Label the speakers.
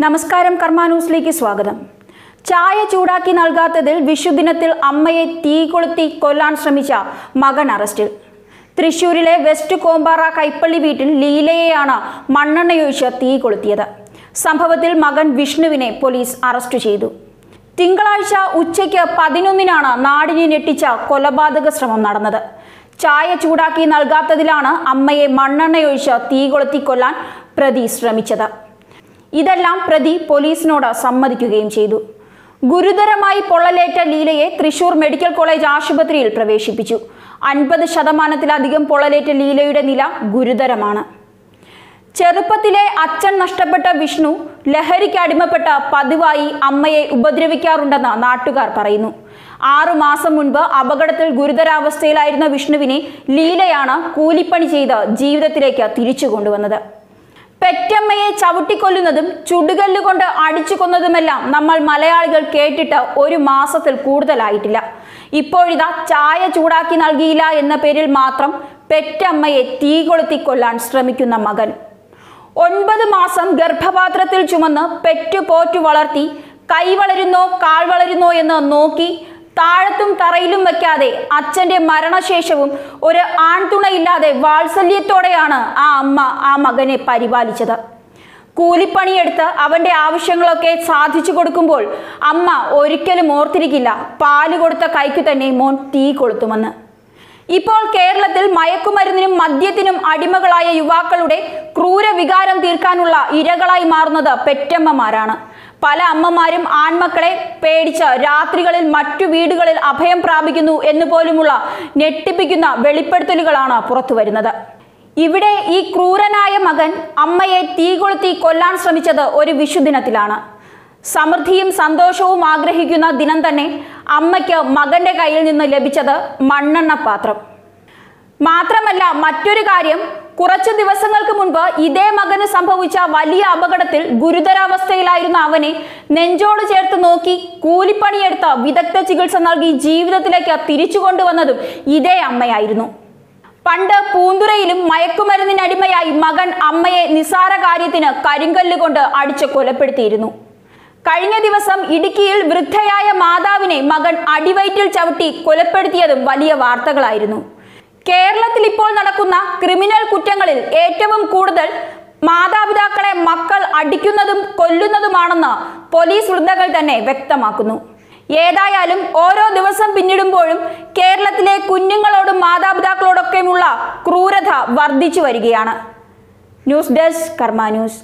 Speaker 1: നമസ്കാരം, കർമ്മ ന്യൂസിലേക്ക് സ്വാഗതം. ചായ ചൂടാക്കി നൽകാത്തതിൽ വിഷുദിനത്തിൽ അമ്മയെ തീ കൊളുത്തി കൊല്ലാൻ ശ്രമിച്ച മകൻ അറസ്റ്റിൽ. തൃശൂരിലെ വെസ്റ്റ് കോമ്പാറ കൈപ്പള്ളി വീട്ടിൽ ലീലയെയാണ് മണ്ണെണ്ണയൊഴിച്ച് തീ കൊളുത്തിയത്. സംഭവത്തിൽ മകൻ വിഷ്ണുവിനെ പോലീസ് അറസ്റ്റ് ചെയ്തു. തിങ്കളാഴ്ച ഉച്ചയ്ക്ക് 11-നാണ് നാടിനെ ഞെട്ടിച്ച കൊലപാതക ശ്രമം നടന്നത്. ചായ ചൂടാക്കി നൽകാത്തതിലാണ് അമ്മയെ മണ്ണെണ്ണയൊഴിച്ച് തീ കൊളുത്തി കൊല്ലാൻ പ്രതി ശ്രമിച്ചത്. ഇതെല്ലാം പ്രതി പോലീസിനോട് സമ്മതിക്കുകയും ചെയ്തു. ഗുരുതരമായി പൊള്ളലേറ്റ ലീലയെ തൃശൂർ മെഡിക്കൽ കോളേജ് ആശുപത്രിയിൽ പ്രവേശിപ്പിച്ചു. 50% പൊള്ളലേറ്റ ലീലയുടെ നില ഗുരുതരമാണ്. ചെറുപ്പത്തിലെ അച്ഛൻ നഷ്ടപ്പെട്ട വിഷ്ണു ലഹരിക്ക് അടിമപ്പെട്ട് പതിവായി അമ്മയെ ഉപദ്രവിക്കാറുണ്ടെന്ന് നാട്ടുകാർ പറയുന്നു. 6 മാസം മുൻപ് അപകടത്തിൽ ഗുരുതരാവസ്ഥയിലായിരുന്ന വിഷ്ണുവിനെ ലീലയാണ് കൂലിപ്പണി ചെയ്ത് ജീവിതത്തിലേക്ക് തിരിച്ചു കൊണ്ടുവന്നത്. പെറ്റമ്മയെ ചവിട്ടിക്കൊല്ലുന്നതും ചുടുകല്ലുകൊണ്ട് അടിച്ചു കൊന്നതുമെല്ലാം നമ്മൾ മലയാളികൾ കേട്ടിട്ട് 1 മാസത്തിൽ കൂടുതലായിട്ടില്ല. ഇപ്പോഴിതാ ചായ ചൂടാക്കി നൽകിയില്ല എന്ന പേരിൽ മാത്രം പെറ്റമ്മയെ തീ കൊളുത്തി കൊല്ലാൻ ശ്രമിക്കുന്ന മകൻ. 9 മാസം ഗർഭപാത്രത്തിൽ ചുമന്ന് പെറ്റുപോറ്റു വളർത്തി കൈ വളരുന്നോ കാൽ വളരുന്നോ എന്ന് നോക്കി താഴത്തും തറയിലും വയ്ക്കാതെ അച്ഛൻ്റെ മരണശേഷവും ഒരു ആൺതുണയില്ലാതെ വാത്സല്യത്തോടെയാണ് ആ അമ്മ ആ മകനെ പരിപാലിച്ചത്. കൂലിപ്പണിയെടുത്ത് അവൻ്റെ ആവശ്യങ്ങളൊക്കെ സാധിച്ചു കൊടുക്കുമ്പോൾ അമ്മ ഒരിക്കലും ഓർത്തിരിക്കില്ല പാല് കൊടുത്ത കൈക്കു തന്നെ മോൻ തീ കൊളുത്തുമെന്ന്. ഇപ്പോൾ കേരളത്തിൽ മയക്കുമരുന്നിനും മദ്യത്തിനും അടിമകളായ യുവാക്കളുടെ ക്രൂരവികാരം തീർക്കാനുള്ള ഇരകളായി മാറുന്നത് പെറ്റമ്മമാരാണ്. പല അമ്മമാരും ആൺമക്കളെ പേടിച്ച് രാത്രികളിൽ മറ്റു വീടുകളിൽ അഭയം പ്രാപിക്കുന്നു എന്നുപോലുമുള്ള ഞെട്ടിപ്പിക്കുന്ന വെളിപ്പെടുത്തലുകളാണ് പുറത്തു വരുന്നത്. ഇവിടെ ഈ ക്രൂരനായ മകൻ അമ്മയെ തീ കൊളുത്തി കൊല്ലാൻ ശ്രമിച്ചത് ഒരു വിഷുദിനത്തിലാണ്. സമൃദ്ധിയും സന്തോഷവും ആഗ്രഹിക്കുന്ന ദിനം തന്നെ അമ്മയ്ക്ക് മകന്റെ കയ്യിൽ നിന്ന് ലഭിച്ചത് മണ്ണെണ്ണ പാത്രം. മാത്രമല്ല മറ്റൊരു കാര്യം, കുറച്ചു ദിവസങ്ങൾക്ക് മുൻപ് ഇതേ മകന് സംഭവിച്ച വലിയ അപകടത്തിൽ ഗുരുതരാവസ്ഥയിലായിരുന്ന അവനെ നെഞ്ചോട് ചേർത്ത് നോക്കി കൂലിപ്പണിയെടുത്ത് വിദഗ്ധ ചികിത്സ നൽകി ജീവിതത്തിലേക്ക് തിരിച്ചു കൊണ്ടുവന്നതും ഇതേ അമ്മയായിരുന്നു. പണ്ട് പൂന്തുറയിലും മയക്കുമരുന്നിനടിമയായി മകൻ അമ്മയെ നിസാര കാര്യത്തിന് കരിങ്കല്ല് കൊണ്ട് അടിച്ച് കൊലപ്പെടുത്തിയിരുന്നു. കഴിഞ്ഞ ദിവസം ഇടുക്കിയിൽ വൃദ്ധയായ മാതാവിനെ മകൻ അടിവയറ്റിൽ ചവിട്ടി കൊലപ്പെടുത്തിയതും വലിയ വാർത്തകളായിരുന്നു. കേരളത്തിൽ ഇപ്പോൾ നടക്കുന്ന ക്രിമിനൽ കുറ്റങ്ങളിൽ ഏറ്റവും കൂടുതൽ മാതാപിതാക്കളെ മക്കൾ അടിക്കുന്നതും കൊല്ലുന്നതുമാണെന്ന് പോലീസ് വൃത്തങ്ങൾ തന്നെ വ്യക്തമാക്കുന്നു. ഏതായാലും ഓരോ ദിവസം പിന്നിടുമ്പോഴും കേരളത്തിലെ കുഞ്ഞുങ്ങളോടും മാതാപിതാക്കളോടൊക്കെയുമുള്ള ക്രൂരത വർദ്ധിച്ചു വരികയാണ്. ന്യൂസ് ഡെസ്ക്, കർമ്മ ന്യൂസ്.